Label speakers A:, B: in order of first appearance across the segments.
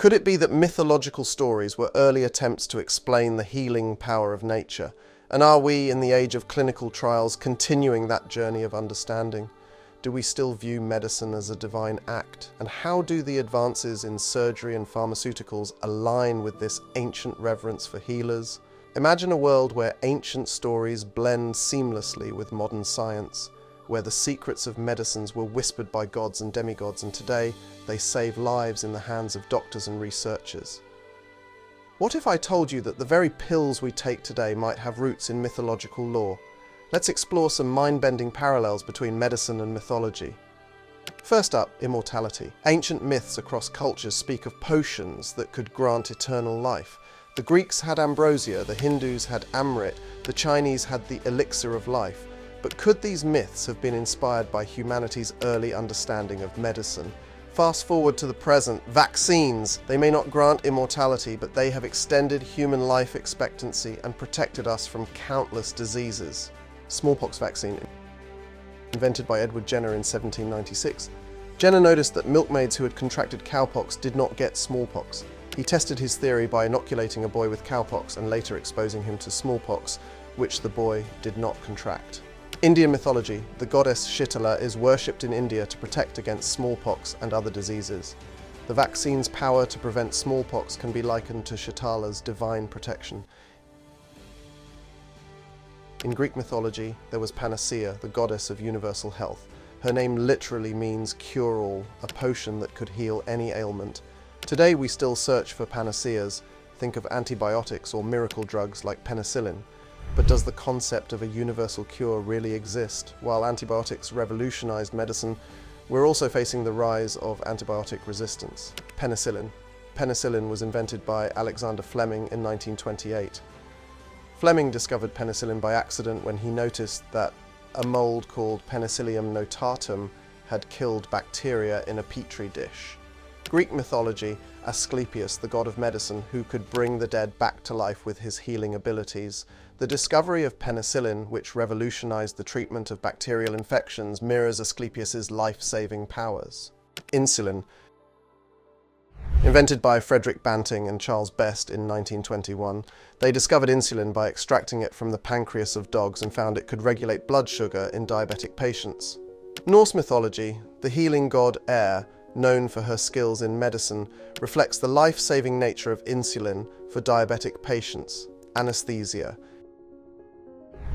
A: Could it be that mythological stories were early attempts to explain the healing power of nature? And are we, in the age of clinical trials, continuing that journey of understanding? Do we still view medicine as a divine act? And how do the advances in surgery and pharmaceuticals align with this ancient reverence for healers? Imagine a world where ancient stories blend seamlessly with modern science, where the secrets of medicines were whispered by gods and demigods, and today they save lives in the hands of doctors and researchers. What if I told you that the very pills we take today might have roots in mythological lore? Let's explore some mind-bending parallels between medicine and mythology. First up, immortality. Ancient myths across cultures speak of potions that could grant eternal life. The Greeks had ambrosia, the Hindus had amrit, the Chinese had the elixir of life. But could these myths have been inspired by humanity's early understanding of medicine? Fast forward to the present, vaccines. They may not grant immortality, but they have extended human life expectancy and protected us from countless diseases. Smallpox vaccine, invented by Edward Jenner in 1796. Jenner noticed that milkmaids who had contracted cowpox did not get smallpox. He tested his theory by inoculating a boy with cowpox and later exposing him to smallpox, which the boy did not contract. Indian mythology, the goddess Shitala is worshipped in India to protect against smallpox and other diseases. The vaccine's power to prevent smallpox can be likened to Shitala's divine protection. In Greek mythology, there was Panacea, the goddess of universal health. Her name literally means cure-all, a potion that could heal any ailment. Today we still search for panaceas, think of antibiotics or miracle drugs like penicillin. But does the concept of a universal cure really exist? While antibiotics revolutionized medicine, we're also facing the rise of antibiotic resistance. Penicillin. Penicillin was invented by Alexander Fleming in 1928. Fleming discovered penicillin by accident when he noticed that a mold called Penicillium notatum had killed bacteria in a petri dish. Greek mythology, Asclepius, the god of medicine, who could bring the dead back to life with his healing abilities. The discovery of penicillin, which revolutionized the treatment of bacterial infections, mirrors Asclepius's life-saving powers. Insulin. Invented by Frederick Banting and Charles Best in 1921, they discovered insulin by extracting it from the pancreas of dogs and found it could regulate blood sugar in diabetic patients. Norse mythology, the healing god Aer, known for her skills in medicine, reflects the life-saving nature of insulin for diabetic patients. Anesthesia.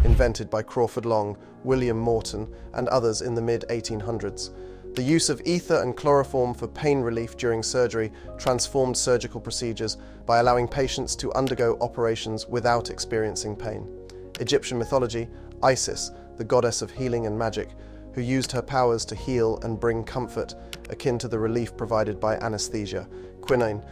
A: Invented by Crawford Long, William Morton, and others in the mid-1800s. The use of ether and chloroform for pain relief during surgery transformed surgical procedures by allowing patients to undergo operations without experiencing pain. Egyptian mythology, Isis, the goddess of healing and magic, who used her powers to heal and bring comfort, akin to the relief provided by anesthesia. Quinine.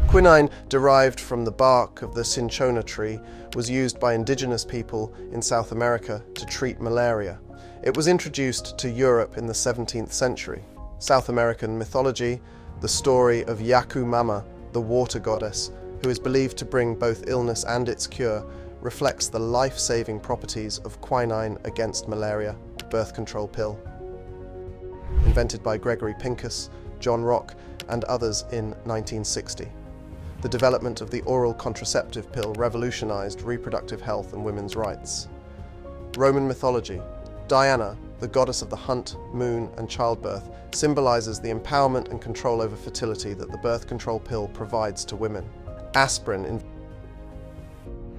A: Quinine, derived from the bark of the cinchona tree, was used by indigenous people in South America to treat malaria. It was introduced to Europe in the 17th century. South American mythology, the story of Yaku Mama, the water goddess, who is believed to bring both illness and its cure, reflects the life-saving properties of quinine against malaria, birth control pill. Invented by Gregory Pincus, John Rock, and others in 1960. The development of the oral contraceptive pill revolutionized reproductive health and women's rights. Roman mythology. Diana, the goddess of the hunt, moon, and childbirth, symbolizes the empowerment and control over fertility that the birth control pill provides to women. Aspirin,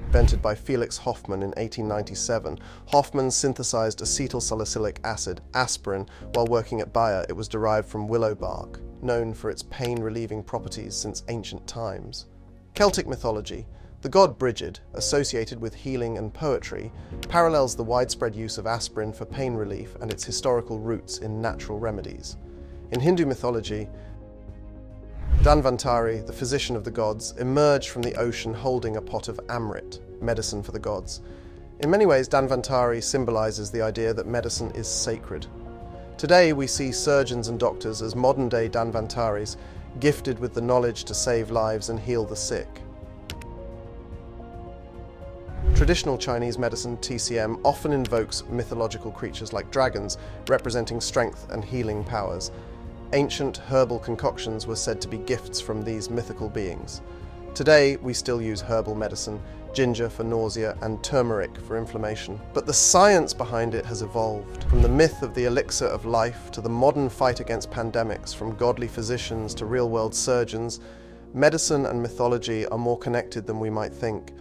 A: invented by Felix Hoffmann in 1897, Hoffmann synthesized acetylsalicylic acid, aspirin, while working at Bayer. It was derived from willow bark, known for its pain-relieving properties since ancient times. Celtic mythology. The god Brigid, associated with healing and poetry, parallels the widespread use of aspirin for pain relief and its historical roots in natural remedies. In Hindu mythology, Dhanvantari, the physician of the gods, emerged from the ocean holding a pot of amrit, medicine for the gods. In many ways, Dhanvantari symbolizes the idea that medicine is sacred. Today, we see surgeons and doctors as modern-day Dhanvantaris, gifted with the knowledge to save lives and heal the sick. Traditional Chinese medicine, TCM, often invokes mythological creatures like dragons, representing strength and healing powers. ancient herbal concoctions were said to be gifts from these mythical beings. Today, we still use herbal medicine, ginger for nausea and turmeric for inflammation. But the science behind it has evolved. From the myth of the elixir of life to the modern fight against pandemics, from godly physicians to real-world surgeons, medicine and mythology are more connected than we might think.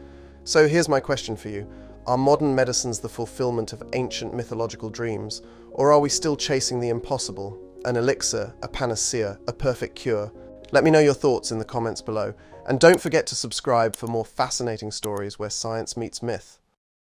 A: So here's my question for you. Are modern medicines the fulfillment of ancient mythological dreams, or are we still chasing the impossible? An elixir, a panacea, a perfect cure? Let me know your thoughts in the comments below, and don't forget to subscribe for more fascinating stories where science meets myth.